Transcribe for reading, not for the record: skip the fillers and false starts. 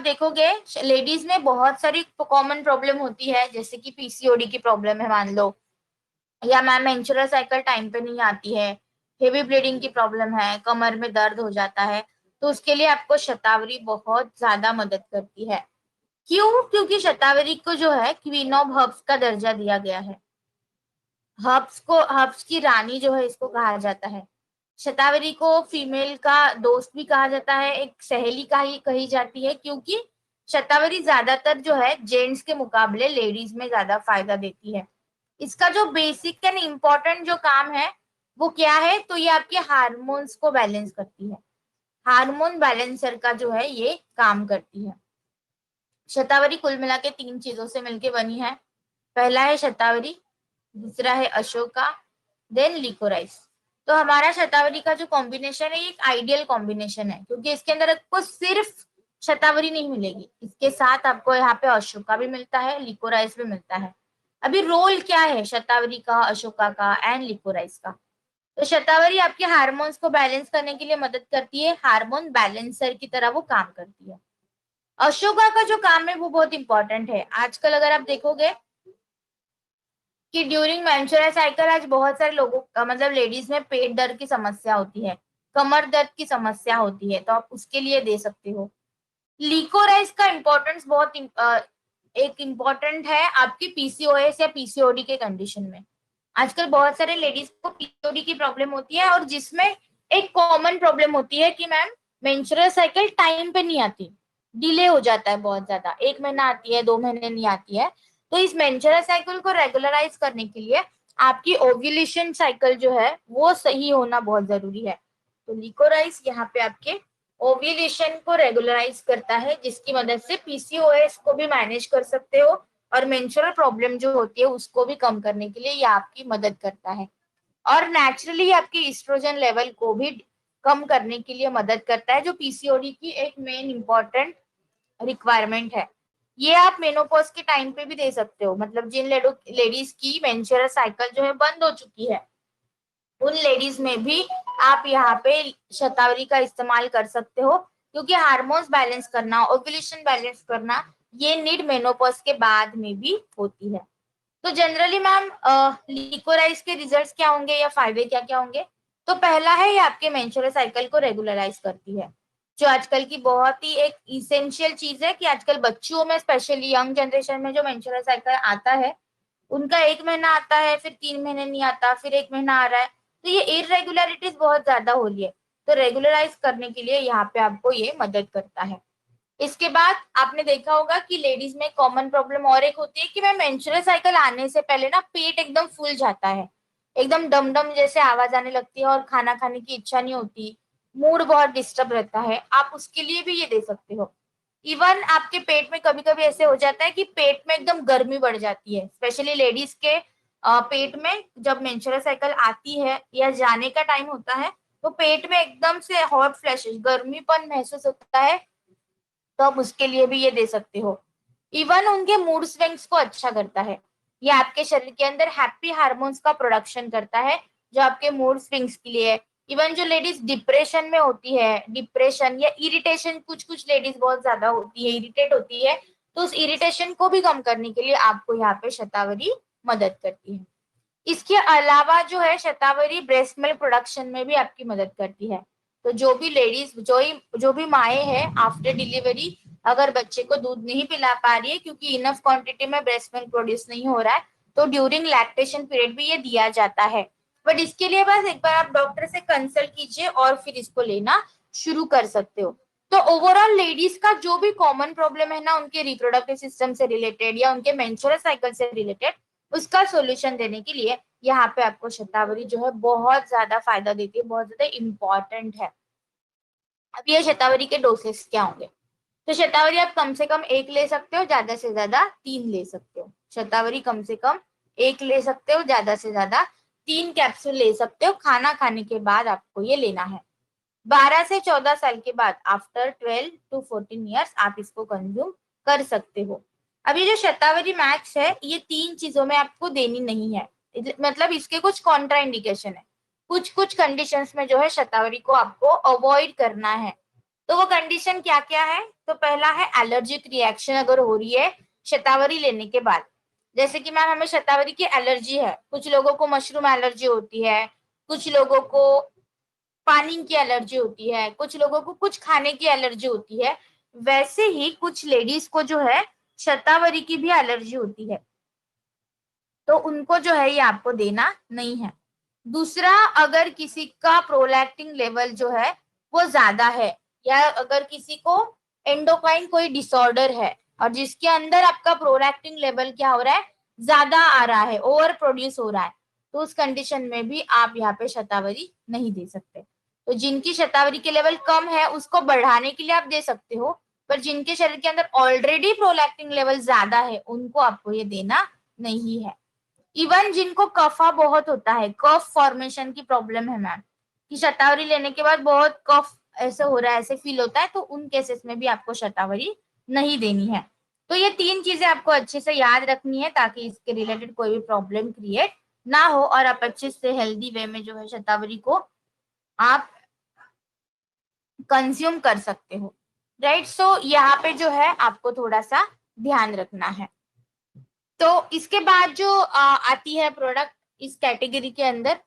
देखोगे लेडीज में बहुत सारी कॉमन प्रॉब्लम होती है, जैसे कि पीसीओडी की प्रॉब्लम है मान लो, या मैम मेंस्ट्रुअल साइकिल टाइम पे नहीं आती है, हेवी ब्लीडिंग की प्रॉब्लम है, कमर में दर्द हो जाता है। तो उसके लिए आपको शतावरी बहुत ज्यादा मदद करती है। क्यों? क्योंकि शतावरी को जो है क्वीन ऑफ हर्ब्स का दर्जा दिया गया है। हर्ब्स की रानी जो है इसको कहा जाता है। शतावरी को फीमेल का दोस्त भी कहा जाता है, एक सहेली का ही कही जाती है, क्योंकि शतावरी ज्यादातर जो है जेंट्स के मुकाबले लेडीज में ज्यादा फायदा देती है। इसका जो बेसिक एंड इम्पोर्टेंट जो काम है वो क्या है, तो ये आपके हार्मोन्स को बैलेंस करती है। हार्मोन बैलेंसर का जो है ये काम करती है। शतावरी कुल मिला के 3 चीजों से मिलके बनी है। पहला है शतावरी, दूसरा है अशोका, देन लिकोराइस। तो हमारा शतावरी का जो कॉम्बिनेशन है ये एक आइडियल कॉम्बिनेशन है, क्योंकि इसके अंदर आपको सिर्फ शतावरी नहीं मिलेगी, इसके साथ आपको यहाँ पे अशोका भी मिलता है, लिकोराइस भी मिलता है। अभी रोल क्या है शतावरी का, अशोका का एंड लिकोराइस का? तो शतावरी आपके हार्मोन्स को बैलेंस करने के लिए मदद करती है, हार्मोन बैलेंसर की तरह वो काम करती है। अशोका का जो काम है वो बहुत इंपॉर्टेंट है। आजकल अगर आप देखोगे कि ड्यूरिंग मेंस्ट्रुअल साइकिल आज बहुत सारे लोगों का मतलब लेडीज में पेट दर्द की समस्या होती है, कमर दर्द की समस्या होती है, तो आप उसके लिए दे सकते हो। लिकोराइस का इम्पोर्टेंस बहुत एक इम्पोर्टेंट है आपकी पीसीओएस या पीसीओडी के कंडीशन में। आजकल बहुत सारे लेडीज को पीसीओडी की प्रॉब्लम होती है, और जिसमें एक कॉमन प्रॉब्लम होती है कि मैम मेंस्ट्रुअल साइकिल टाइम पे नहीं आती, डिले हो जाता है बहुत ज्यादा, 1 महीना आती है, 2 महीने नहीं आती है। तो इस मेंस्ट्रुअल साइकिल को रेगुलराइज करने के लिए आपकी ओव्यूलेशन साइकिल जो है वो सही होना बहुत जरूरी है। तो लिकोराइस यहाँ पे आपके ओव्यूलेशन को रेगुलराइज करता है, जिसकी मदद से पीसीओएस को भी मैनेज कर सकते हो, और मेंस्ट्रुअल प्रॉब्लम जो होती है उसको भी कम करने के लिए ये आपकी मदद करता है। और नेचुरली आपके ईस्ट्रोजन लेवल को भी कम करने के लिए मदद करता है, जो पीसीओडी की एक मेन इंपॉर्टेंट रिक्वायरमेंट है। ये आप मेनोपॉज के टाइम पे भी दे सकते हो, मतलब जिन लेडीज की मेंस्ट्रुअल साइकिल जो है बंद हो चुकी है उन लेडीज में भी आप यहाँ पे शतावरी का इस्तेमाल कर सकते हो, क्योंकि हार्मोन्स बैलेंस करना, ओव्यूलेशन बैलेंस करना ये नीड मेनोपॉज के बाद में भी होती है। तो जनरली मैम लिकोराइज के रिजल्ट्स क्या होंगे या फायदे क्या क्या होंगे? तो पहला है ये आपके मेंस्ट्रुअल साइकिल को रेगुलराइज करती है, जो आजकल की बहुत ही एक इसेंशियल चीज है कि आजकल बच्चों में स्पेशली यंग जनरेशन में जो मेंस्ट्रुअल साइकिल आता है उनका 1 महीना आता है, फिर 3 महीने नहीं आता, फिर 1 महीना आ रहा है, तो ये इरेगुलरिटीज बहुत ज्यादा हो रही है। तो रेगुलराइज करने के लिए यहाँ पे आपको ये मदद करता है। इसके बाद आपने देखा होगा कि लेडीज में कॉमन प्रॉब्लम और एक होती है कि मैं मेंस्ट्रुअल साइकिल आने से पहले ना पेट एकदम फूल जाता है, एकदम डम डम जैसे आवाज आने लगती है, और खाना खाने की इच्छा नहीं होती, मूड बहुत डिस्टर्ब रहता है। आप उसके लिए भी ये दे सकते हो। इवन आपके पेट में कभी कभी ऐसे हो जाता है कि पेट में एकदम गर्मी बढ़ जाती है, स्पेशली लेडीज के पेट में जब मेंस्ट्रुअल साइकिल आती है या जाने का टाइम होता है, तो पेट में एकदम से हॉट फ्लैशेस, गर्मीपन महसूस होता है, तो आप उसके लिए भी ये दे सकते हो। इवन उनके मूड स्विंग्स को अच्छा करता है। ये आपके शरीर के अंदर हैप्पी हार्मोन्स का प्रोडक्शन करता है, जो आपके मूड स्विंग्स के लिए है। इवन जो लेडीज डिप्रेशन में होती है, डिप्रेशन या इरिटेशन, कुछ कुछ लेडीज बहुत ज्यादा होती है, इरिटेट होती है, तो उस इरिटेशन को भी कम करने के लिए आपको यहाँ पे शतावरी मदद करती है। इसके अलावा जो है शतावरी ब्रेस्ट मिल्क प्रोडक्शन में भी आपकी मदद करती है। तो जो भी लेडीज, जो भी माए हैं आफ्टर डिलीवरी, अगर बच्चे को दूध नहीं पिला पा रही है क्योंकि इनफ क्वांटिटी में ब्रेस्ट मिल्क प्रोड्यूस नहीं हो रहा है, तो ड्यूरिंग लैक्टेशन पीरियड भी ये दिया जाता है। बट इसके लिए बस एक बार आप डॉक्टर से कंसल्ट कीजिए और फिर इसको लेना शुरू कर सकते हो। तो ओवरऑल लेडीज का जो भी कॉमन प्रॉब्लम है ना, उनके रिप्रोडक्टिव सिस्टम से रिलेटेड या उनके मेंस्ट्रुअल साइकिल से रिलेटेड, उसका सोल्यूशन देने के लिए यहाँ पे आपको शतावरी जो है बहुत ज्यादा फायदा देती है, बहुत ज्यादा इंपॉर्टेंट है। अब ये शतावरी के डोसेस क्या होंगे? तो शतावरी आप कम से कम 1 ले सकते हो, ज्यादा से ज्यादा 3 ले सकते हो। शतावरी कम से कम 1 ले सकते हो, ज्यादा से ज्यादा 3 कैप्सूल ले सकते हो। खाना खाने के बाद आपको ये लेना है। 12 से 14 साल के बाद, आफ्टर 12 to 14 ईयर्स, आप इसको कंज्यूम कर सकते हो। अब ये जो शतावरी मैक्स है ये 3 चीजों में आपको देनी नहीं है, मतलब इसके कुछ कॉन्ट्रा इंडिकेशन है, कुछ कुछ कंडीशंस में जो है शतावरी को आपको अवॉइड करना है। तो वो कंडीशन क्या क्या है? तो पहला है एलर्जिक रिएक्शन अगर हो रही है शतावरी लेने के बाद, जैसे कि मैम हमें शतावरी की एलर्जी है, कुछ लोगों को मशरूम एलर्जी होती है, कुछ लोगों को पानी की एलर्जी होती है, कुछ लोगों को कुछ खाने की एलर्जी होती है, वैसे ही कुछ लेडीज को जो है शतावरी की भी एलर्जी होती है, तो उनको जो है ये आपको देना नहीं है। दूसरा, अगर किसी का प्रोलैक्टिन लेवल जो है वो ज्यादा है, या अगर किसी को एंडोक्राइन कोई डिसऑर्डर है और जिसके अंदर आपका प्रोलैक्टिन लेवल क्या हो रहा है, ज्यादा आ रहा है, ओवर प्रोड्यूस हो रहा है, तो उस कंडीशन में भी आप यहाँ पे शतावरी नहीं दे सकते। तो जिनकी शतावरी के लेवल कम है उसको बढ़ाने के लिए आप दे सकते हो, पर जिनके शरीर के अंदर ऑलरेडी प्रोलैक्टिन लेवल ज्यादा है उनको आपको ये देना नहीं है। इवन जिनको कफा बहुत होता है, कफ फॉर्मेशन की प्रॉब्लम है मैम, कि शतावरी लेने के बाद बहुत कफ ऐसे हो रहा है, ऐसे फील होता है, तो उन केसेस में भी आपको शतावरी नहीं देनी है। तो ये तीन चीजें आपको अच्छे से याद रखनी है ताकि इसके रिलेटेड कोई भी प्रॉब्लम क्रिएट ना हो और आप अच्छे से हेल्दी वे में जो है शतावरी को आप कंज्यूम कर सकते हो, राइट। सो यहाँ पे जो है आपको थोड़ा सा ध्यान रखना है। तो इसके बाद जो आती है प्रोडक्ट इस कैटेगरी के अंदर,